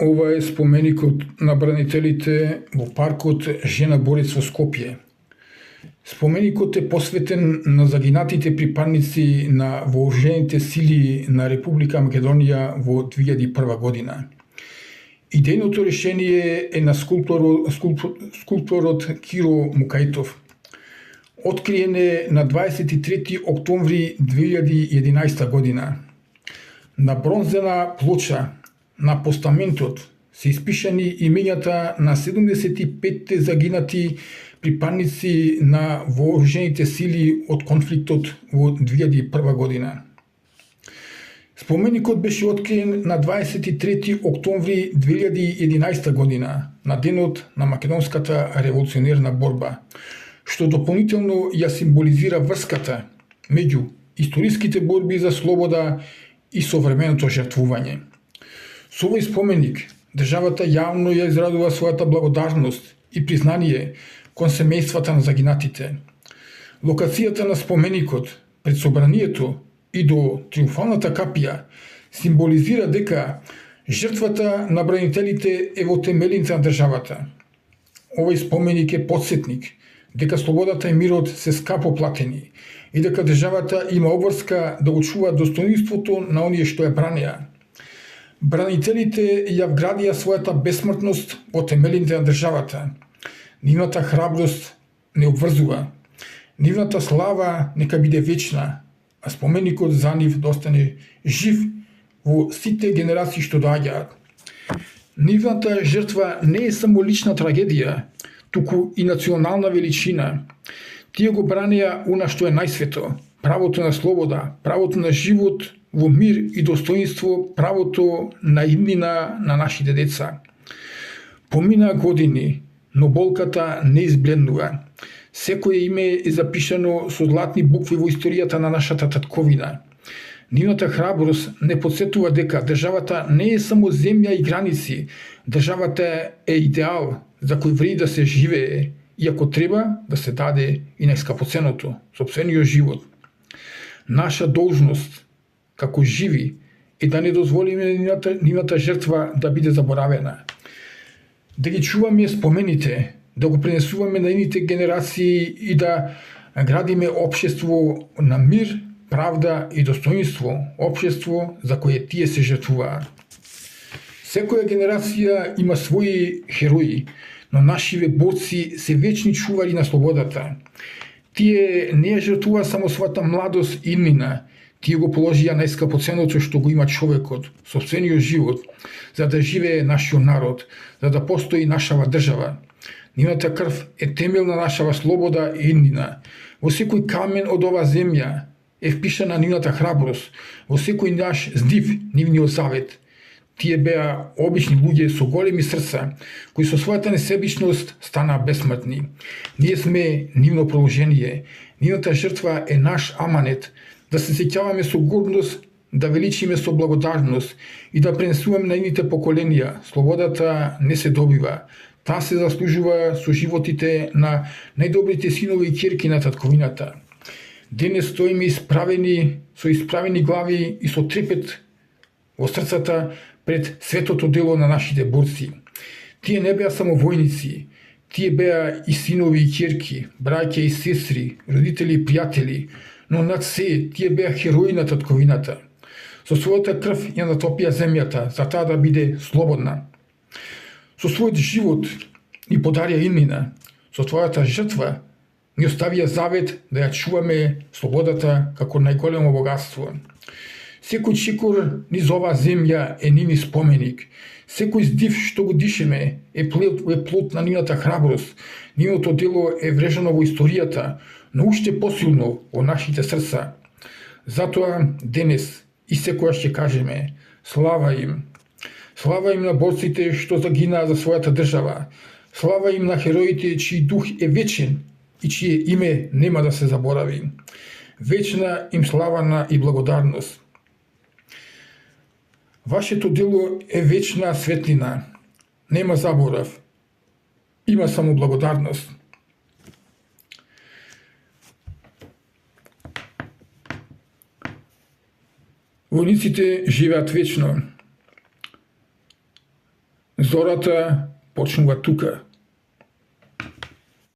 Ова е споменикот на бранителите во паркот Жена Борец во Скопје. Споменикот е посветен на загинатите припадници на вооружените сили на Република Македонија во 2001 година. Идејното решение е на скулпторот Киро Мукајтов. Откриен е на 23 октомври 2011 година. На бронзена плоча на постаментот се испишани имењата на 75 загинати припадници на вооружените сили од конфликтот во 2001 година. Споменикот беше откриен на 23 октомври 2011 година, на денот на македонската револуционерна борба, што дополнително ја символизира врската меѓу историските борби за слобода и современото жртвување. Со овој споменик, државата јавно ја израдува својата благодарност и признание кон семејствата на загинатите. Локацијата на споменикот пред собранието и до триумфалната капија символизира дека жртвата на бранителите е во темелите на државата. Овој споменик е потсетник дека слободата и мирот се скапо платени и дека државата има обврска да очува достоинството на оние што ја бранеа. Бранителите ја вградија својата бесмртност во темелите на државата. Нивната храброст не обврзува. Нивната слава нека биде вечна, а споменикот за нив да остане жив во сите генерации што доаѓаат. Нивната жртва не е само лична трагедија, туку и национална величина. Тие го бранеа она што е најсвето, правото на слобода, правото на живот во мир и достоинство, правото на иднина на нашите деца. Поминаа години, но болката не избледнува. Секое име е запишано со златни букви во историјата на нашата татковина. Нивната храброст не подсетува дека државата не е само земја и граници, државата е идеал за кој вреди да се живее и ако треба да се даде и најскапоценото, сопствениот живот. Наша должност како живи е да не дозволиме нивната жртва да биде заборавена. Да ги чуваме спомените, да го пренесуваме на ините генерации и да градиме општество на мир, правда и достоинство, општество за кое тие се жртвуваат. Секоја генерација има своји херои, но нашиве борци се вечни чувари на слободата. Тие не ја жртвуваа само својата младост и иднина, тие го положија најскапоценното што го има човекот, сопствениот живот, за да живее нашиот народ, за да постои нашава држава. Нивната крв е темел на нашава слобода и иднина. Во секој камен од ова земја е впишана нивната храброст, во секој наш здив нивниот завет. Тие беа обични луѓе со големи срца, кои со својата несебичност станаа бесмртни. Ние сме нивно продолжение. Нивната жртва е наш аманет, да се сеќаваме со гордост, да величиме со благодарност и да пренесуваме на ините поколенија. Слободата не се добива. Таа се заслужува со животите на најдобрите синови и ќерки на татковината. Денес стоиме со исправени глави и со трепет во срцата пред светото дело на нашите борци. Тие не беа само војници, тие беа и синови и ќерки, браќа и сестри, родители и пријатели, но над се тие беа херои на татковината. Со својата крв ја натопија земјата за таа да биде слободна. Со својот живот ни подарија иднина, со твојата жртва ни оставија завет да ја чуваме слободата како најголемо богатство. Секој чекор низ оваа земја е нивни споменик. Секој здив што го дишеме е плод на нивната храброст. Нивното дело е врежано во историјата, но уште посилно во нашите срца. Затоа денес и секојаш ќе кажеме слава им. Слава им на борците што загинаа за својата држава. Слава им на хероите чиј дух е вечен и чие име нема да се заборави. Вечна им слава и благодарност. Вашето дело е вечна светлина. Нема заборав. Има само благодарност. Војниците живеат вечно. зората почнува тука.